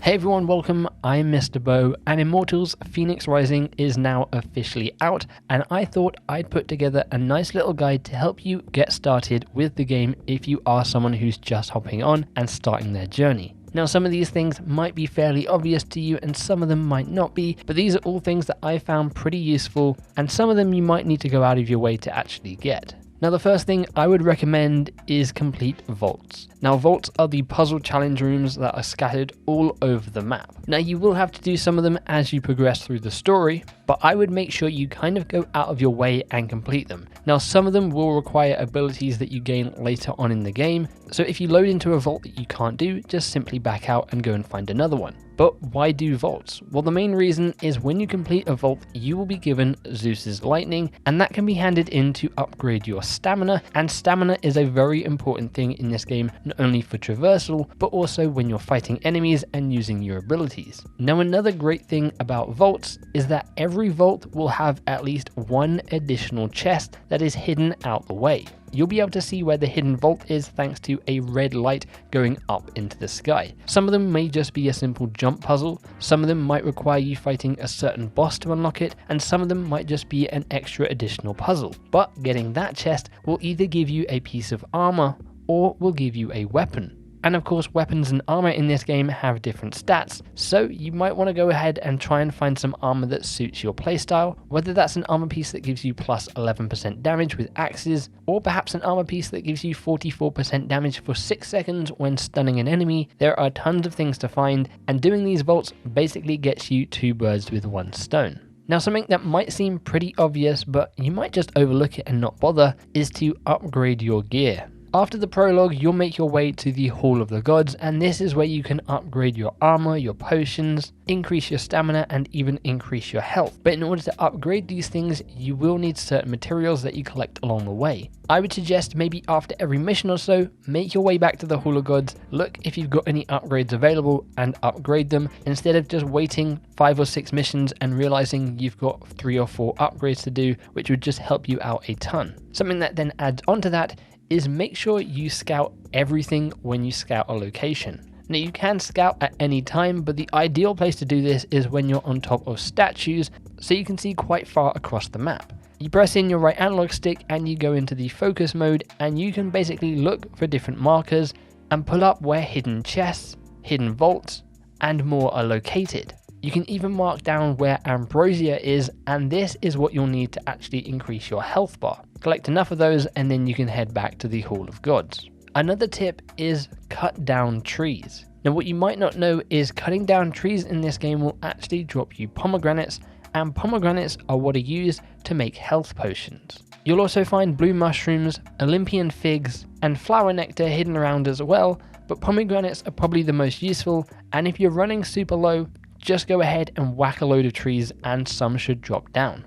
Hey everyone, welcome. I'm MisterBo, and Immortals Fenyx Rising is now officially out, and I thought I'd put together a nice little guide to help you get started with the game if you are someone who's just hopping on and starting their journey. Now, some of these things might be fairly obvious to you and some of them might not be, but these are all things that I found pretty useful, and some of them you might need to go out of your way to actually get. Now, the first thing I would recommend is complete vaults. Now, vaults are the puzzle challenge rooms that are scattered all over the map. Now, you will have to do some of them as you progress through the story, but I would make sure you kind of go out of your way and complete them. Now, some of them will require abilities that you gain later on in the game, so if you load into a vault that you can't do, just simply back out and go and find another one. But why do vaults? Well, the main reason is when you complete a vault, you will be given Zeus's lightning, and that can be handed in to upgrade your stamina, and stamina is a very important thing in this game, not only for traversal, but also when you're fighting enemies and using your abilities. Now, another great thing about vaults is that every vault will have at least one additional chest that is hidden out the way. You'll be able to see where the hidden vault is thanks to a red light going up into the sky. Some of them may just be a simple jump puzzle, some of them might require you fighting a certain boss to unlock it, and some of them might just be an extra additional puzzle. But getting that chest will either give you a piece of armor or will give you a weapon. And of course, weapons and armor in this game have different stats, so you might want to go ahead and try and find some armor that suits your playstyle, whether that's an armor piece that gives you plus 11% damage with axes, or perhaps an armor piece that gives you 44% damage for 6 seconds when stunning an enemy. There are tons of things to find, and doing these vaults basically gets you 2 birds with 1 stone. Now, something that might seem pretty obvious, but you might just overlook it and not bother, is to upgrade your gear. After the prologue, you'll make your way to the Hall of the Gods, and this is where you can upgrade your armor, your potions, increase your stamina, and even increase your health. But in order to upgrade these things, you will need certain materials that you collect along the way. I would suggest maybe after every mission or so, make your way back to the Hall of Gods, look if you've got any upgrades available and upgrade them, instead of just waiting 5 or 6 missions and realizing you've got 3 or 4 upgrades to do, which would just help you out a ton. Something that then adds onto that is make sure you scout everything when you scout a location. Now, you can scout at any time, but the ideal place to do this is when you're on top of statues, so you can see quite far across the map. You press in your right analog stick and you go into the focus mode, and you can basically look for different markers and pull up where hidden chests, hidden vaults, and more are located. You can even mark down where ambrosia is, and this is what you'll need to actually increase your health bar. Collect enough of those and then you can head back to the Hall of Gods. Another tip is cut down trees. Now, what you might not know is cutting down trees in this game will actually drop you pomegranates, and pomegranates are what are used to make health potions. You'll also find blue mushrooms, Olympian figs, and flower nectar hidden around as well, but pomegranates are probably the most useful, and if you're running super low, just go ahead and whack a load of trees and some should drop down.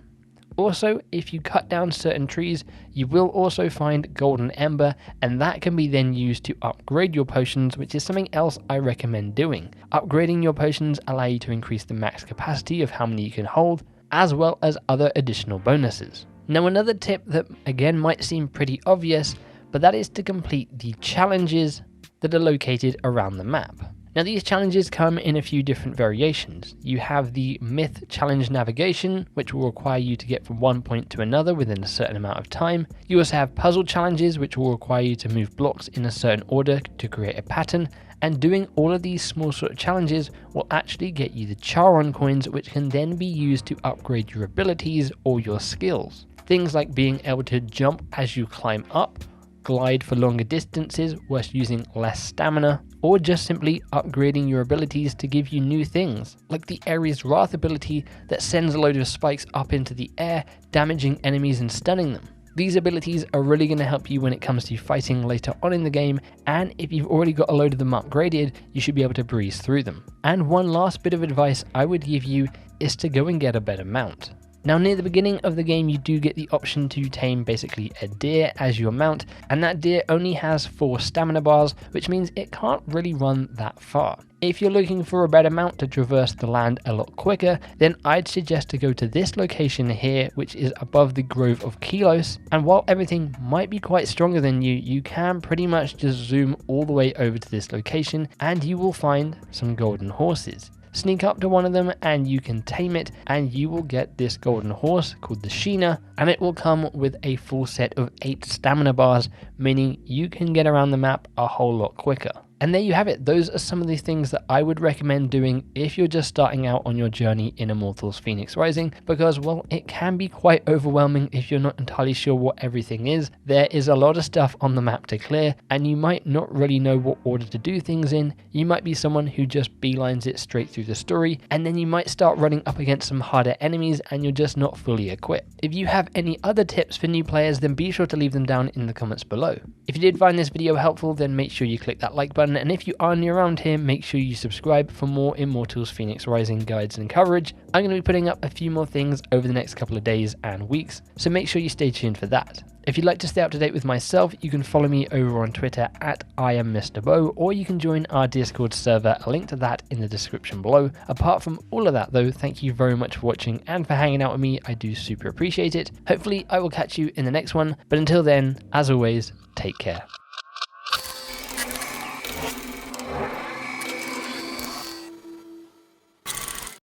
Also, if you cut down certain trees, you will also find golden ember, and that can be then used to upgrade your potions, which is something else I recommend doing. Upgrading your potions allow you to increase the max capacity of how many you can hold, as well as other additional bonuses. Now, another tip that again might seem pretty obvious, but that is to complete the challenges that are located around the map. Now, these challenges come in a few different variations. You have the Myth Challenge Navigation, which will require you to get from one point to another within a certain amount of time. You also have Puzzle Challenges, which will require you to move blocks in a certain order to create a pattern. And doing all of these small sort of challenges will actually get you the Charon coins, which can then be used to upgrade your abilities or your skills. Things like being able to jump as you climb up, glide for longer distances whilst using less stamina, or just simply upgrading your abilities to give you new things, like the Ares Wrath ability that sends a load of spikes up into the air, damaging enemies and stunning them. These abilities are really going to help you when it comes to fighting later on in the game, and if you've already got a load of them upgraded, you should be able to breeze through them. And one last bit of advice I would give you is to go and get a better mount. Now near the beginning of the game you do get the option to tame basically a deer as your mount, and that deer only has 4 stamina bars, which means it can't really run that far. If you're looking for a better mount to traverse the land a lot quicker, then I'd suggest to go to this location here, which is above the Grove of Kilos, and while everything might be quite stronger than you, you can pretty much just zoom all the way over to this location and you will find some golden horses. Sneak up to one of them and you can tame it, and you will get this golden horse called the Sheena, and it will come with a full set of 8 stamina bars, meaning you can get around the map a whole lot quicker. And there you have it. Those are some of the things that I would recommend doing if you're just starting out on your journey in Immortals Fenyx Rising, because, well, it can be quite overwhelming if you're not entirely sure what everything is. There is a lot of stuff on the map to clear, and you might not really know what order to do things in. You might be someone who just beelines it straight through the story, and then you might start running up against some harder enemies and you're just not fully equipped. If you have any other tips for new players, then be sure to leave them down in the comments below. If you did find this video helpful, then make sure you click that like button, and if you are new around here, make sure you subscribe for more Immortals Fenyx Rising guides and coverage. I'm going to be putting up a few more things over the next couple of days and weeks, so make sure you stay tuned for that. If you'd like to stay up to date with myself, you can follow me over on Twitter at @IamMisterBo, or you can join our Discord server, a link to that in the description below. Apart from all of that though, thank you very much for watching and for hanging out with me. I do super appreciate it. Hopefully I will catch you in the next one, but until then, as always, take care.